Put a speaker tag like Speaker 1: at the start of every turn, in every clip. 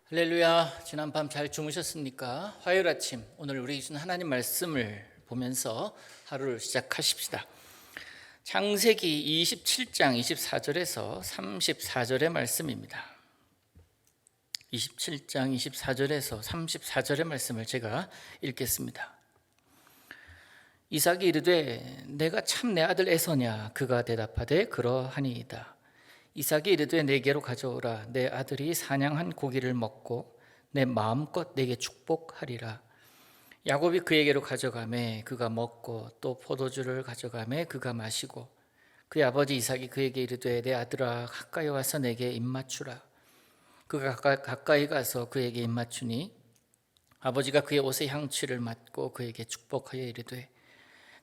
Speaker 1: 할렐루야. 지난밤 잘 주무셨습니까? 화요일 아침 오늘 우리 주신 하나님 말씀을 보면서 하루를 시작하십시다. 창세기 27장 24절에서 34절의 말씀입니다. 27장 24절에서 34절의 말씀을 제가 읽겠습니다. 이삭이 이르되 내가 참 내 아들 에서냐? 그가 대답하되 그러하니이다. 이삭이 이르되 내게로 가져오라. 내 아들이 사냥한 고기를 먹고 내 마음껏 내게 축복하리라. 야곱이 그에게로 가져가매 그가 먹고 또 포도주를 가져가매 그가 마시고 그의 아버지 이삭이 그에게 이르되 내 아들아 가까이 와서 내게 입맞추라. 그가 가까이 가서 그에게 입맞추니 아버지가 그의 옷의 향취를 맡고 그에게 축복하여 이르되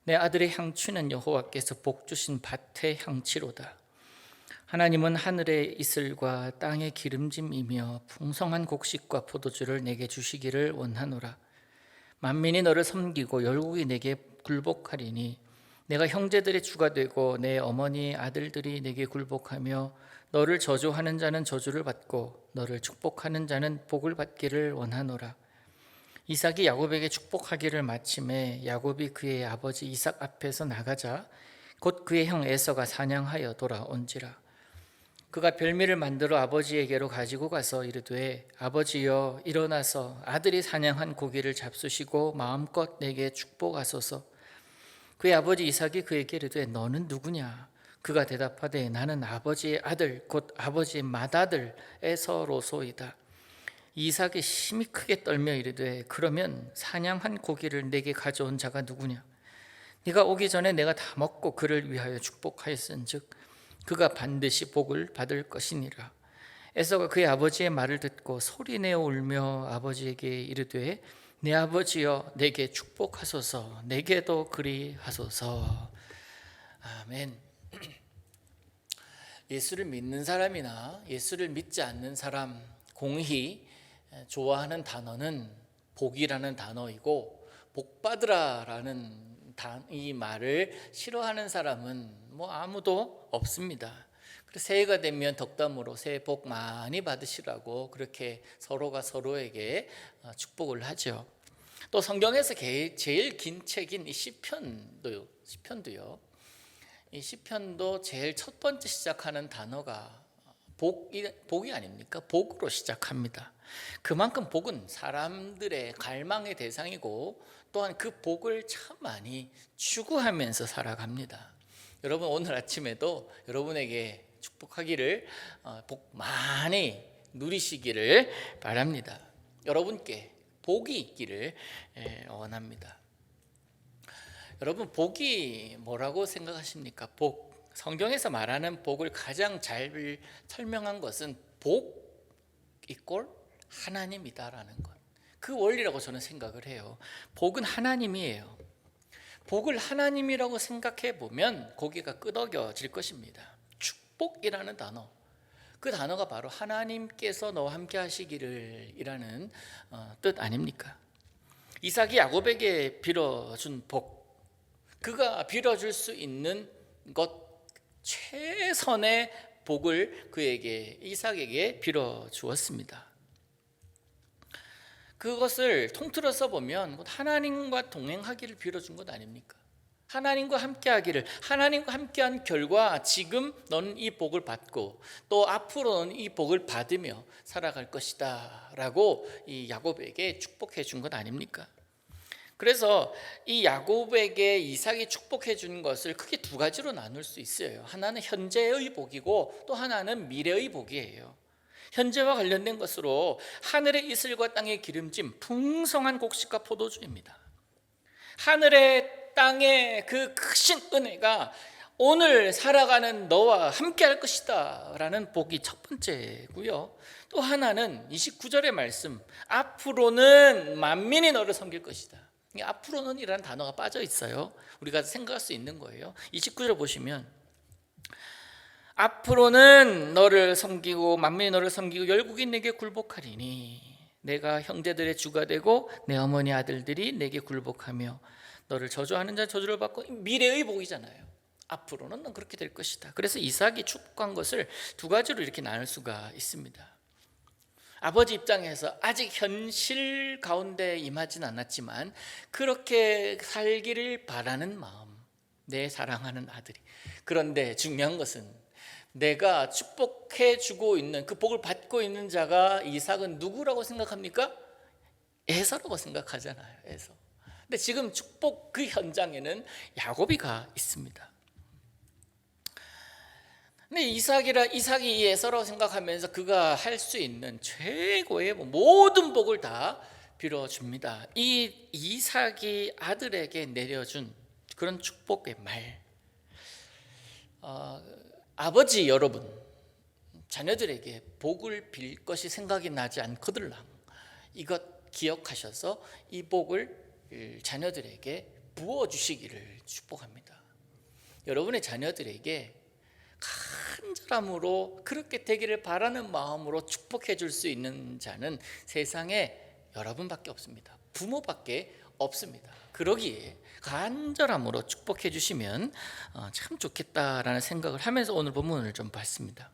Speaker 1: 내 아들의 향취는 여호와께서 복 주신 밭의 향취로다. 하나님은 하늘의 이슬과 땅의 기름짐이며 풍성한 곡식과 포도주를 내게 주시기를 원하노라. 만민이 너를 섬기고 열국이 내게 굴복하리니 내가 형제들의 주가 되고 내 어머니 아들들이 내게 굴복하며 너를 저주하는 자는 저주를 받고 너를 축복하는 자는 복을 받기를 원하노라. 이삭이 야곱에게 축복하기를 마침에 야곱이 그의 아버지 이삭 앞에서 나가자 곧 그의 형 에서가 사냥하여 돌아온지라. 그가 별미를 만들어 아버지에게로 가지고 가서 이르되 아버지여 일어나서 아들이 사냥한 고기를 잡수시고 마음껏 내게 축복하소서. 그의 아버지 이삭이 그에게 이르되 너는 누구냐? 그가 대답하되 나는 아버지의 아들 곧 아버지의 맏아들 에서로소이다. 이삭이 심히 크게 떨며 이르되 그러면 사냥한 고기를 내게 가져온 자가 누구냐? 네가 오기 전에 내가 다 먹고 그를 위하여 축복하였은즉 그가 반드시 복을 받을 것이니라. 에서가 그의 아버지의 말을 듣고 소리내어 울며 아버지에게 이르되 내 아버지여 내게 축복하소서. 내게도 그리하소서. 아멘. 예수를 믿는 사람이나 예수를 믿지 않는 사람 공히 좋아하는 단어는 복이라는 단어이고 복받으라라는 이 말을 싫어하는 사람은 아무도 없습니다. 그래서 새해가 되면 덕담으로 새해 복 많이 받으시라고 그렇게 서로가 서로에게 축복을 하죠. 또 성경에서 제일 긴 책인 이 시편도요. 이 시편도 제일 첫 번째 시작하는 단어가 복이 아닙니까? 복으로 시작합니다. 그만큼 복은 사람들의 갈망의 대상이고 또한 그 복을 참 많이 추구하면서 살아갑니다. 여러분 오늘 아침에도 여러분에게 축복하기를 복 많이 누리시기를 바랍니다. 여러분께 복이 있기를 원합니다. 여러분 복이 뭐라고 생각하십니까? 복. 성경에서 말하는 복을 가장 잘 설명한 것은 복 이꼴 하나님이다라는 것. 그 원리라고 저는 생각을 해요. 복은 하나님이에요. 복을 하나님이라고 생각해 보면 고개가 끄덕여질 것입니다. 축복이라는 단어, 그 단어가 바로 하나님께서 너와 함께 하시기를 이라는 뜻 아닙니까? 이삭이 야곱에게 빌어준 복, 그가 빌어줄 수 있는 것 최선의 복을 그에게 이삭에게 빌어주었습니다. 그것을 통틀어서 보면 하나님과 동행하기를 빌어준 것 아닙니까? 하나님과 함께하기를, 하나님과 함께한 결과 지금 너는 이 복을 받고 또 앞으로는 이 복을 받으며 살아갈 것이다 라고 이 야곱에게 축복해 준 것 아닙니까? 그래서 이 야곱에게 이삭이 축복해 준 것을 크게 두 가지로 나눌 수 있어요. 하나는 현재의 복이고 또 하나는 미래의 복이에요. 현재와 관련된 것으로 하늘의 이슬과 땅의 기름짐, 풍성한 곡식과 포도주입니다. 하늘의 땅의 그 크신 은혜가 오늘 살아가는 너와 함께 할 것이다 라는 복이 첫 번째고요. 또 하나는 29절의 말씀, 앞으로는 만민이 너를 섬길 것이다. 앞으로는 이라는 단어가 빠져 있어요. 우리가 생각할 수 있는 거예요. 29절 보시면 앞으로는 너를 섬기고 만민이 너를 섬기고 열국이 내게 굴복하리니 내가 형제들의 주가 되고 내 어머니 아들들이 내게 굴복하며 너를 저주하는 자 저주를 받고, 미래의 복이잖아요. 앞으로는 넌 그렇게 될 것이다. 그래서 이삭이 축복한 것을 두 가지로 이렇게 나눌 수가 있습니다. 아버지 입장에서 아직 현실 가운데 임하진 않았지만 그렇게 살기를 바라는 마음, 내 사랑하는 아들이. 그런데 중요한 것은 내가 축복해 주고 있는, 그 복을 받고 있는 자가 이삭은 누구라고 생각합니까? 에서라고 생각하잖아요. 에서. 근데 지금 축복 그 현장에는 야곱이 가 있습니다. 근데 이삭이 이 에서라고 생각하면서 그가 할 수 있는 최고의 모든 복을 다 빌어줍니다. 이 이삭이 아들에게 내려준 그런 축복의 말. 아버지 여러분, 자녀들에게 복을 빌 것이 생각이 나지 않거들랑 이것 기억하셔서 이 복을 자녀들에게 부어주시기를 축복합니다. 여러분의 자녀들에게 간절함으로 그렇게 되기를 바라는 마음으로 축복해 줄 수 있는 자는 세상에 여러분밖에 없습니다. 부모밖에 없습니다. 그러기에 간절함으로 축복해 주시면 참 좋겠다라는 생각을 하면서 오늘 본문을 좀 봤습니다.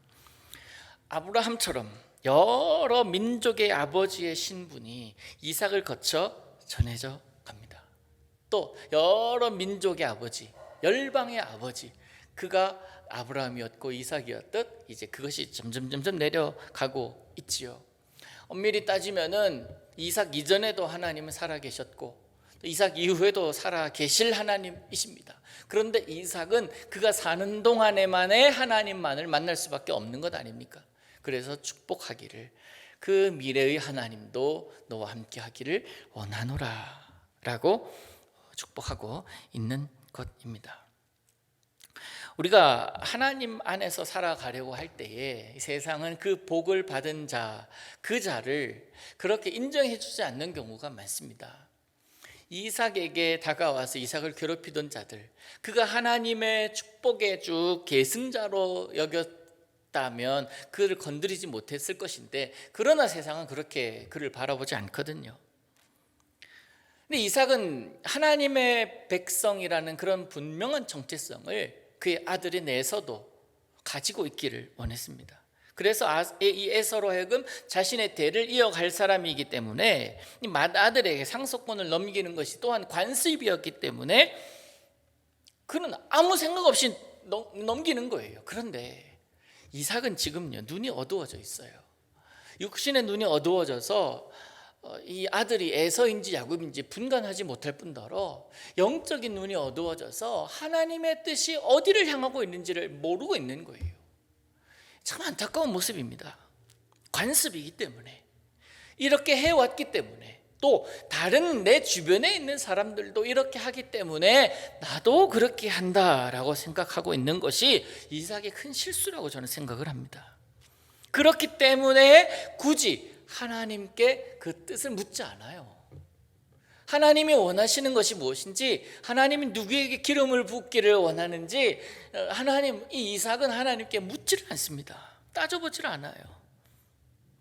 Speaker 1: 아브라함처럼 여러 민족의 아버지의 신분이 이삭을 거쳐 전해져 갑니다. 또 여러 민족의 아버지, 열방의 아버지, 그가 아브라함이었고 이삭이었듯 이제 그것이 점점 내려가고 있지요. 엄밀히 따지면은 이삭 이전에도 하나님은 살아계셨고 이삭 이후에도 살아계실 하나님이십니다. 그런데 이삭은 그가 사는 동안에만의 하나님만을 만날 수밖에 없는 것 아닙니까? 그래서 축복하기를, 그 미래의 하나님도 너와 함께 하기를 원하노라 라고 축복하고 있는 것입니다. 우리가 하나님 안에서 살아가려고 할 때에 세상은 그 복을 받은 자, 그 자를 그렇게 인정해 주지 않는 경우가 많습니다. 이삭에게 다가와서 이삭을 괴롭히던 자들, 그가 하나님의 축복의 주 계승자로 여겼다면 그를 건드리지 못했을 것인데, 그러나 세상은 그렇게 그를 바라보지 않거든요. 근데 이삭은 하나님의 백성이라는 그런 분명한 정체성을 그의 아들이 내서도 가지고 있기를 원했습니다. 그래서 이 에서로 하여금 자신의 대를 이어갈 사람이기 때문에 이 맏아들에게 상속권을 넘기는 것이 또한 관습이었기 때문에 그는 아무 생각 없이 넘기는 거예요. 그런데 이삭은 지금요, 눈이 어두워져 있어요. 육신의 눈이 어두워져서 이 아들이 에서인지 야곱인지 분간하지 못할 뿐더러 영적인 눈이 어두워져서 하나님의 뜻이 어디를 향하고 있는지를 모르고 있는 거예요. 참 안타까운 모습입니다. 관습이기 때문에, 이렇게 해왔기 때문에, 또 다른 내 주변에 있는 사람들도 이렇게 하기 때문에 나도 그렇게 한다라고 생각하고 있는 것이 이삭의 큰 실수라고 저는 생각을 합니다. 그렇기 때문에 굳이 하나님께 그 뜻을 묻지 않아요. 하나님이 원하시는 것이 무엇인지, 하나님이 누구에게 기름을 붓기를 원하는지 이 이삭은 하나님께 묻지를 않습니다. 따져보지를 않아요.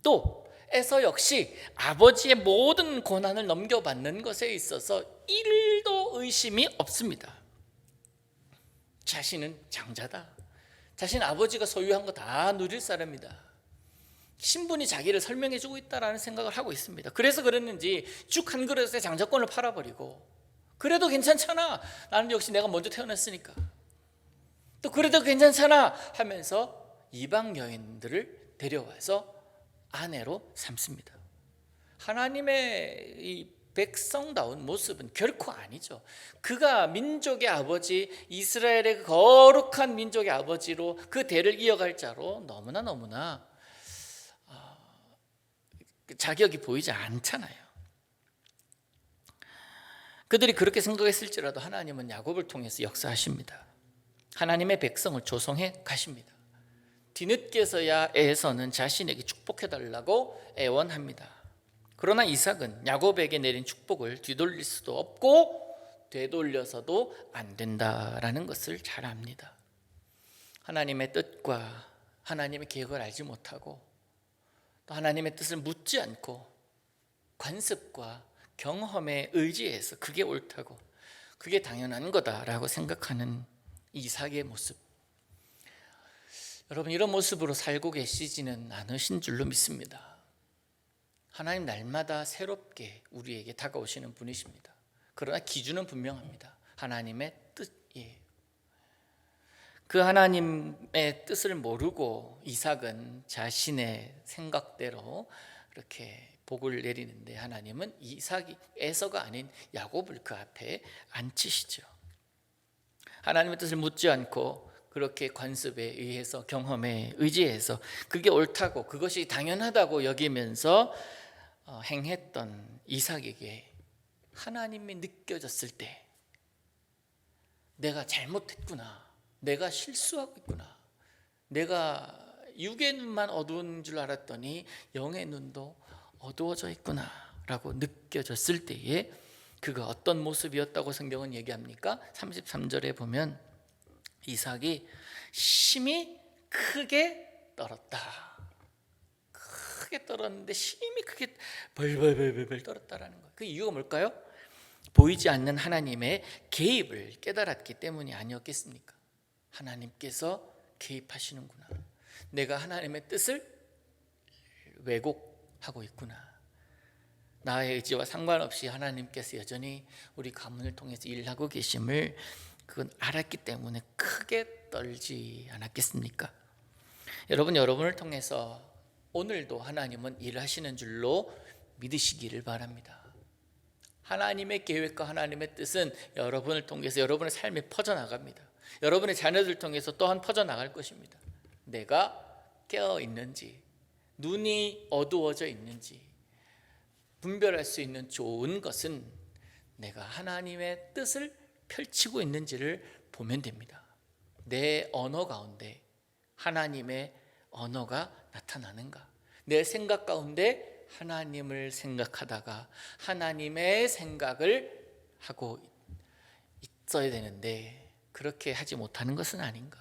Speaker 1: 또 에서 역시 아버지의 모든 권한을 넘겨받는 것에 있어서 1도 의심이 없습니다. 자신은 장자다. 자신 아버지가 소유한 거 다 누릴 사람이다. 신분이 자기를 설명해주고 있다라는 생각을 하고 있습니다. 그래서 그랬는지 쭉 한 그릇에 장자권을 팔아버리고, 그래도 괜찮잖아, 나는 역시 내가 먼저 태어났으니까, 또 그래도 괜찮잖아 하면서 이방 여인들을 데려와서 아내로 삼습니다. 하나님의 이 백성다운 모습은 결코 아니죠. 그가 민족의 아버지, 이스라엘의 거룩한 민족의 아버지로 그 대를 이어갈 자로 너무나 자격이 보이지 않잖아요. 그들이 그렇게 생각했을지라도 하나님은 야곱을 통해서 역사하십니다. 하나님의 백성을 조성해 가십니다. 뒤늦게서야 에서는 자신에게 축복해달라고 애원합니다. 그러나 이삭은 야곱에게 내린 축복을 뒤돌릴 수도 없고 되돌려서도 안 된다라는 것을 잘 압니다. 하나님의 뜻과 하나님의 계획을 알지 못하고 또 하나님의 뜻을 묻지 않고 관습과 경험에 의지해서 그게 옳다고, 그게 당연한 거다라고 생각하는 이삭의 모습, 여러분 이런 모습으로 살고 계시지는 않으신 줄로 믿습니다. 하나님 날마다 새롭게 우리에게 다가오시는 분이십니다. 그러나 기준은 분명합니다. 하나님의 뜻이에요. 그 하나님의 뜻을 모르고 이삭은 자신의 생각대로 이렇게 복을 내리는데, 하나님은 이삭이 에서가 아닌 야곱을 그 앞에 앉히시죠. 하나님의 뜻을 묻지 않고 그렇게 관습에 의해서, 경험에 의지해서 그게 옳다고, 그것이 당연하다고 여기면서 행했던 이삭에게 하나님이 느껴졌을 때, 내가 잘못했구나, 내가 실수하고 있구나, 내가 육의 눈만 어두운 줄 알았더니 영의 눈도 어두워져 있구나 라고 느껴졌을 때에 그가 어떤 모습이었다고 성경은 얘기합니까? 33절에 보면 이삭이 심히 크게 떨었다. 크게 떨었는데 심히 크게 벌벌벌벌 떨었다라는 거예요. 그 이유가 뭘까요? 보이지 않는 하나님의 개입을 깨달았기 때문이 아니었겠습니까? 하나님께서 개입하시는구나, 내가 하나님의 뜻을 왜곡하고 있구나, 나의 의지와 상관없이 하나님께서 여전히 우리 가문을 통해서 일하고 계심을 그건 알았기 때문에 크게 떨지 않았겠습니까? 여러분을 통해서 오늘도 하나님은 일하시는 줄로 믿으시기를 바랍니다. 하나님의 계획과 하나님의 뜻은 여러분을 통해서 여러분의 삶에 퍼져나갑니다. 여러분의 자녀들 통해서 또한 퍼져나갈 것입니다. 내가 깨어 있는지, 눈이 어두워져 있는지 분별할 수 있는 좋은 것은 내가 하나님의 뜻을 펼치고 있는지를 보면 됩니다. 내 언어 가운데 하나님의 언어가 나타나는가? 내 생각 가운데 하나님을 생각하다가 하나님의 생각을 하고 있어야 되는데 그렇게 하지 못하는 것은 아닌가?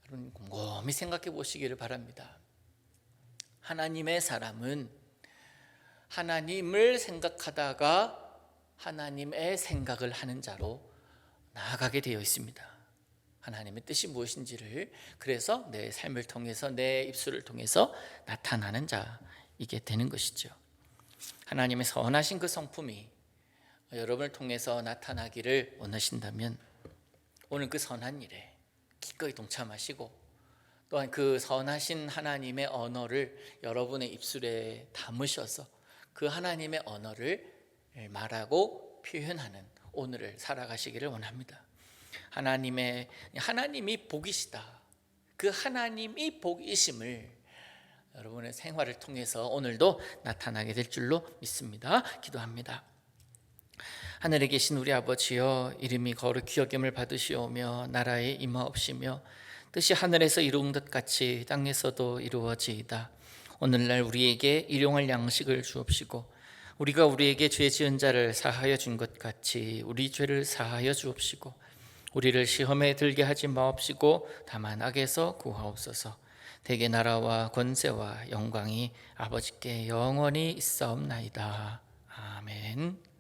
Speaker 1: 여러분 곰곰이 생각해 보시기를 바랍니다. 하나님의 사람은 하나님을 생각하다가 하나님의 생각을 하는 자로 나아가게 되어 있습니다. 하나님의 뜻이 무엇인지를 그래서 내 삶을 통해서, 내 입술을 통해서 나타나는 자이게 되는 것이죠. 하나님의 선하신 그 성품이 여러분을 통해서 나타나기를 원하신다면 오늘 그 선한 일에 기꺼이 동참하시고, 또한 그 선하신 하나님의 언어를 여러분의 입술에 담으셔서 그 하나님의 언어를 말하고 표현하는 오늘을 살아가시기를 원합니다. 하나님이 복이시다, 그 하나님이 복이심을 여러분의 생활을 통해서 오늘도 나타나게 될 줄로 믿습니다. 기도합니다. 하늘에 계신 우리 아버지여, 이름이 거룩히 여김을 받으시오며 나라에 임하옵시며 뜻이 하늘에서 이루은 것 같이 땅에서도 이루어지이다. 오늘날 우리에게 일용할 양식을 주옵시고 우리가 우리에게 죄 지은 자를 사하여 준 것 같이 우리 죄를 사하여 주옵시고 우리를 시험에 들게 하지 마옵시고 다만 악에서 구하옵소서. 대개 나라와 권세와 영광이 아버지께 영원히 있사옵나이다. 아멘.